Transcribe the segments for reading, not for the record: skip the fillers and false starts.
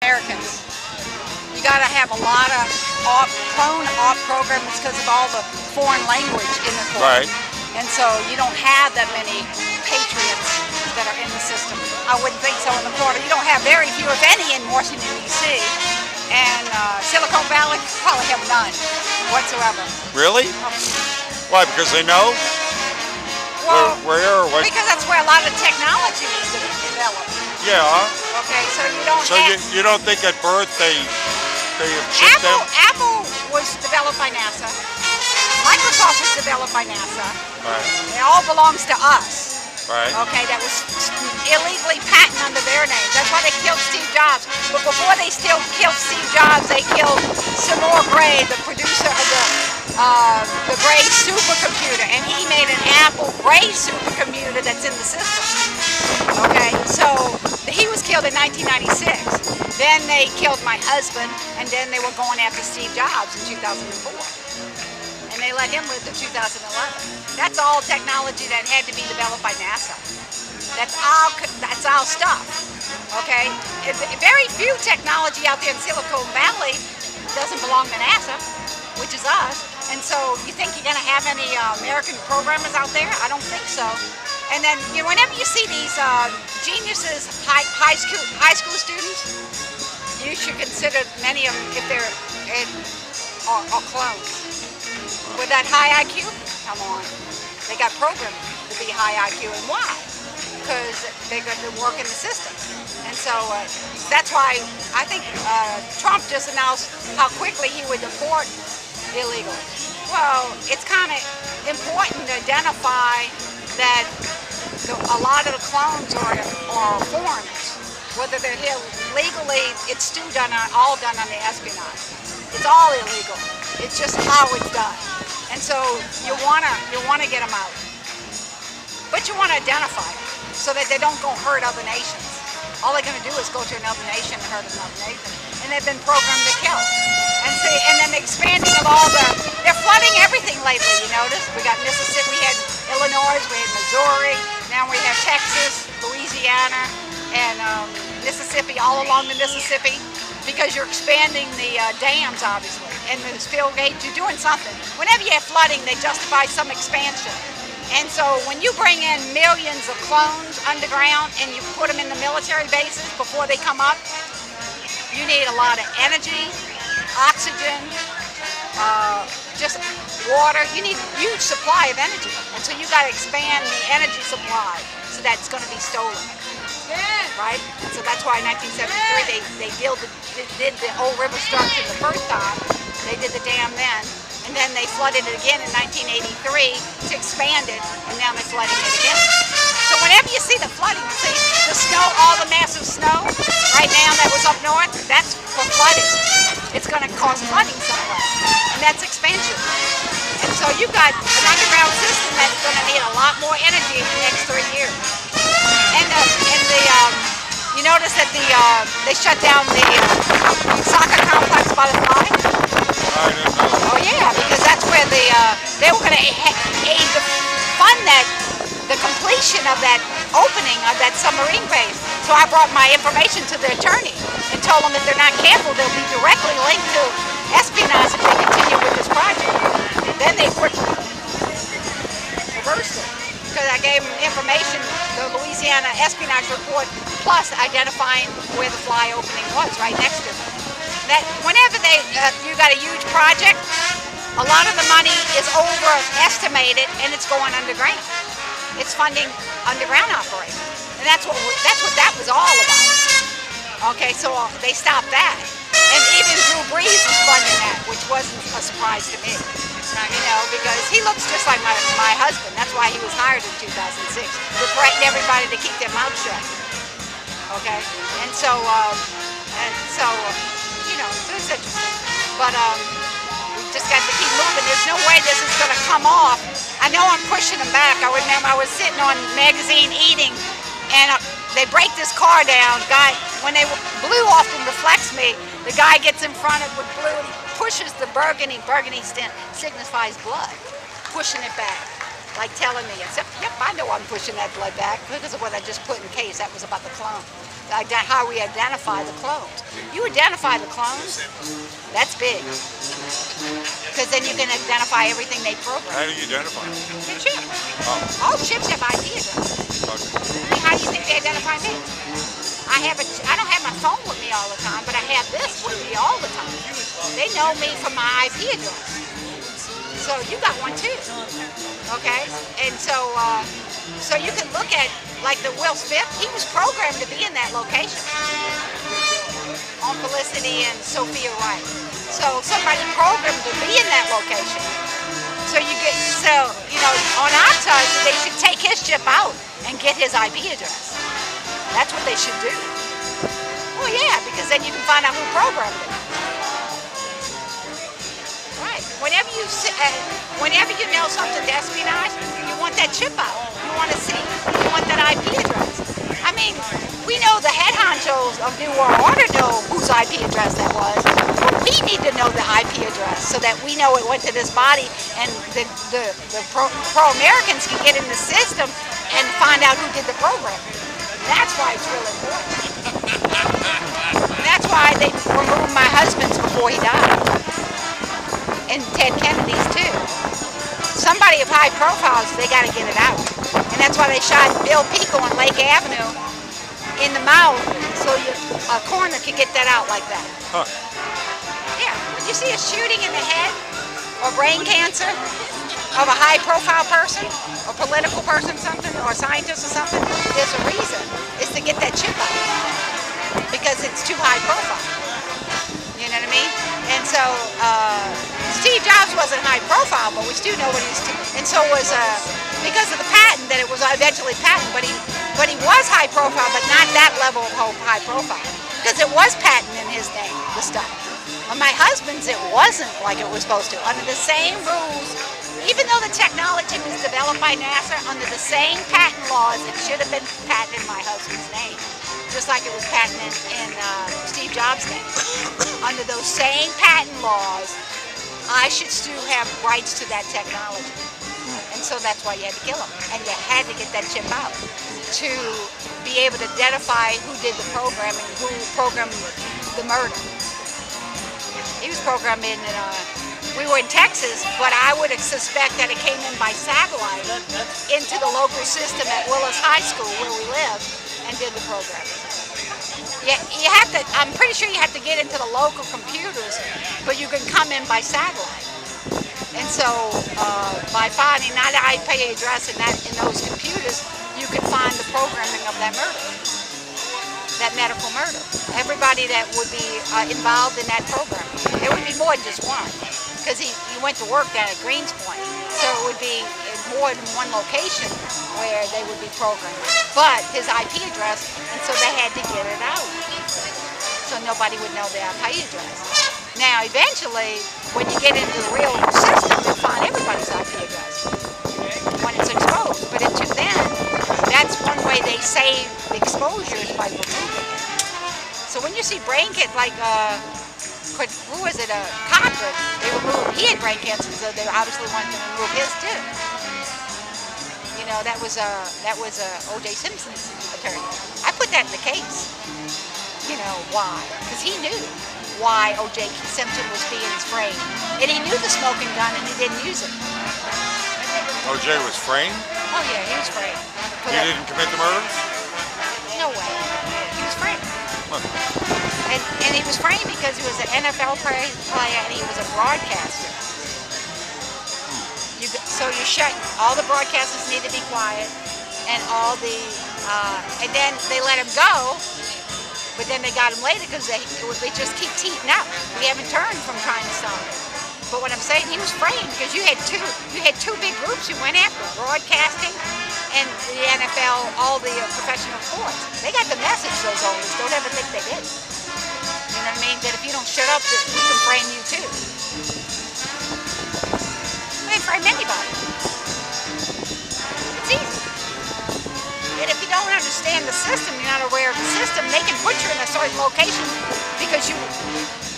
Americans. You got to have a lot of clone ARP programs because of all the foreign language in the core. Right. And so you don't have that many patriots that are in the system. I wouldn't think so in the quarter. You don't have very few, if any, in Washington, D.C. And Silicon Valley probably have none whatsoever. Really? Why? Because they know? Well, where or what? because that's where a lot of technology is developed. Yeah. Okay, so you don't. So you don't think at birth they have shipped them? Apple was developed by NASA. Microsoft was developed by NASA. Right. It all belongs to us. Right. Okay, that was illegally patented under their name. That's why they killed Steve Jobs. But before they still killed Steve Jobs, they killed Seymour Gray, the producer of the Gray supercomputer, and he made an Apple Gray supercomputer that's in the system. Okay, so he was killed in 1996. Then they killed my husband, and then they were going after Steve Jobs in 2004. And they let him live to 2011. That's all technology that had to be developed by NASA. That's our stuff. Okay? Very few technology out there in Silicon Valley doesn't belong to NASA, which is us. And so you think you're going to have any American programmers out there? I don't think so. And then whenever you see these geniuses, high school students, you should consider many of them, if they're are clones. With that high IQ, come on. They got programmed to be high IQ, and why? Because they're going to work in the system. And so that's why I think Trump just announced how quickly he would deport illegals. Well, it's kind of important to identify that a lot of the clones are foreigners. Whether they're here legally, it's still all done on the espionage. It's all illegal. It's just how it's done. And so you wanna get them out. But you want to identify them so that they don't go hurt other nations. All they're going to do is go to another nation and hurt another nation. And they've been programmed to kill. And then the expanding of they're flooding everything lately, you notice? We got Mississippi, we had Illinois, we had Missouri, now we have Texas, Louisiana, and Mississippi, all along the Mississippi, because you're expanding the dams, obviously. And the spill gates, you're doing something. Whenever you have flooding, they justify some expansion. And so when you bring in millions of clones underground and you put them in the military bases before they come up, you need a lot of energy, oxygen, just water. You need a huge supply of energy. And so you got to expand the energy supply so that it's going to be stolen. Right? And so that's why in 1973 they did the old river structure the first time. They did the dam then. And then they flooded it again in 1983 to expand it, and now they're flooding it again. So whenever you see the flooding, you see the snow, all the massive snow right now that was up north, that's for flooding. It's going to cause flooding somewhere, and that's expansion. And so you've got an underground system that's going to need a lot more energy in the next 3 years. And you notice that they shut down the soccer complex by the fly? I didn't know. Oh yeah, because that's where they were going to aid to fund the completion of that opening of that submarine base. So I brought my information to the attorney and told them if they're not careful, they'll be directly linked to espionage if they continue with this project. Then they reversed it because I gave them information, the Louisiana espionage report, plus identifying where the fly opening was right next to it. That whenever you got a huge project, a lot of the money is overestimated and it's going underground. It's funding underground operations, and that's what that was all about. Okay, so they stopped that, and even Drew Brees was funding that, which wasn't a surprise to me. Because he looks just like my husband. That's why he was hired in 2006 to threaten everybody to keep their mouth shut. Okay, and so. So it's interesting. But we just got to keep moving. There's no way this is going to come off. I know I'm pushing them back. I remember I was sitting on Magazine eating, and they break this car down. When they blue often reflects me, the guy gets in front of with blue, pushes the burgundy. Burgundy signifies blood, pushing it back, like telling me, yep, I know I'm pushing that blood back because of what I just put in case. That was about the clone. how we identify the clones. You identify the clones, that's big. Because then you can identify everything they program. How do you identify them? The chip. Oh, All chips have IP addresses. okay. How do you think they identify me? I don't have my phone with me all the time, but I have this with me all the time. They know me from my IP address. So you got one too, okay? And so you can look at, like the Will Smith, he was programmed to be in that location on Felicity and Sophia Wright. So somebody programmed to be in that location. So on our side, they should take his chip out and get his IP address. That's what they should do. Well, yeah, because then you can find out who programmed it. Right. Whenever you know something's espionage, you want that chip out. You want to see. You want that IP address. I mean, we know the head honchos of New World Order know whose IP address that was, but we need to know the IP address so that we know it went to this body, and the pro-Americans can get in the system and find out who did the programming. That's why it's real important. That's why they removed my husband's before he died. And Ted Kennedy's too. Somebody of high profiles, they got to get it out. And that's why they shot Bill Pico on Lake Avenue in the mouth so a coroner could get that out like that. Huh. Yeah, when you see a shooting in the head or brain cancer of a high profile person or political person something or scientist or something, there's a reason. It's to get that chip out because it's too high profile. You know what I mean? And so Steve Jobs wasn't high profile, but we still know what he was and so was because of the patent that it was eventually patent, but he was high profile, but not that level of high profile because it was patent in his name, the stuff. On my husband's, it wasn't like it was supposed to. Under the same rules, even though the technology was developed by NASA, under the same patent laws, it should have been patented in my husband's name, just like it was patented in Steve Jobs' name. Under those same patent laws, I should still have rights to that technology. And so that's why you had to kill him. And you had to get that chip out to be able to identify who did the programming, who programmed the murder. He was programmed in, we were in Texas, but I would suspect that it came in by satellite into the local system at Willis High School where we live and did the programming. Yeah, I'm pretty sure you have to get into the local computers, but you can come in by satellite. And so by finding that IP address in those computers, you can find the programming of that murder, that medical murder. Everybody that would be involved in that program. It would be more than just one, because he went to work down at Greenspoint. So it would be in more than one location where they would be programmed. But his IP address, and so they had to get it out. So nobody would know the IP address. Now, eventually, when you get into the real system, you'll find everybody's IP address when it's exposed. But until then, that's one way they save the exposures by removing it. So when you see brain cancer, like, who was it, Cochran, he had brain cancer, so they obviously wanted to remove his too. You know, that was O.J. Simpson's attorney. I put that in the case. You know, why? Because he knew why O.J. Simpson was being framed. And he knew the smoking gun and he didn't use it. O.J. was framed? Oh yeah, he was framed. He didn't commit the murders? No way. He was framed. Huh. And he was framed because he was an NFL player and he was a broadcaster. So you shut, all the broadcasters need to be quiet and and then they let him go. But then they got him later because they just keep teeting up. We haven't turned from trying to stop it. But what I'm saying, he was framed because you had two big groups you went after, broadcasting and the NFL, all the professional sports. They got the message, those owners. Don't ever think they didn't. You know what I mean? That if you don't shut up, we can frame you too. We can frame anybody. It's easy. And if you don't understand the system, you're not aware of the system, they can put you in a certain location because you...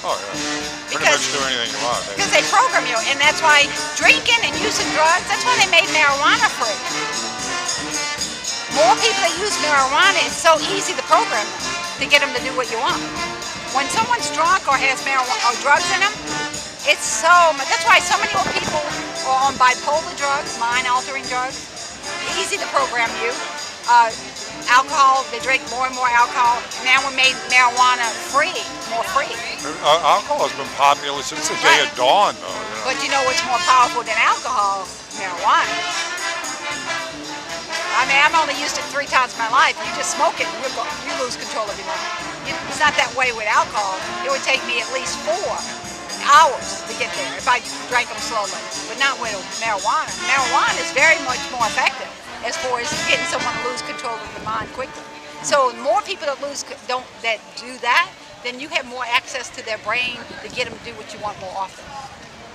Oh, yeah. Pretty much do anything you want. Because they program you, and that's why drinking and using drugs, that's why they made marijuana free. More people that use marijuana, it's so easy to program them. to get them to do what you want. When someone's drunk or has marijuana or drugs in them, it's so much. That's why so many more people are on bipolar drugs, mind-altering drugs. Easy to program you. Alcohol, they drink more and more alcohol. Now we made marijuana free, more free. Alcohol has been popular since the day of dawn, though. But you know what's more powerful than alcohol? Marijuana. I mean, I've only used it 3 times in my life. You just smoke it, and you lose control of your mind. It's not that way with alcohol. It would take me at least 4 hours to get there if I drank them slowly, but not with marijuana. Marijuana is very much more effective as far as getting someone to lose control of the mind quickly. So more people that do that, then you have more access to their brain to get them to do what you want more often.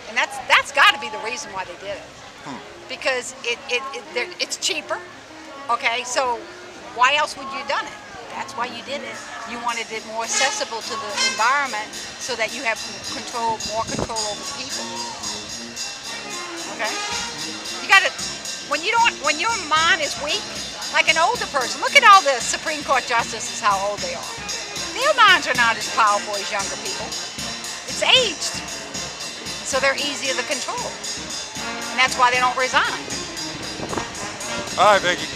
And that's got to be the reason why they did it, because it's cheaper. Okay, so why else would you have done it? That's why you did it. You wanted it more accessible to the environment so that you have more control over people. Okay? You got to, when your mind is weak, like an older person, look at all the Supreme Court justices, how old they are. Their minds are not as powerful as younger people. It's aged. So they're easier to control. And that's why they don't resign. All right, Vicky.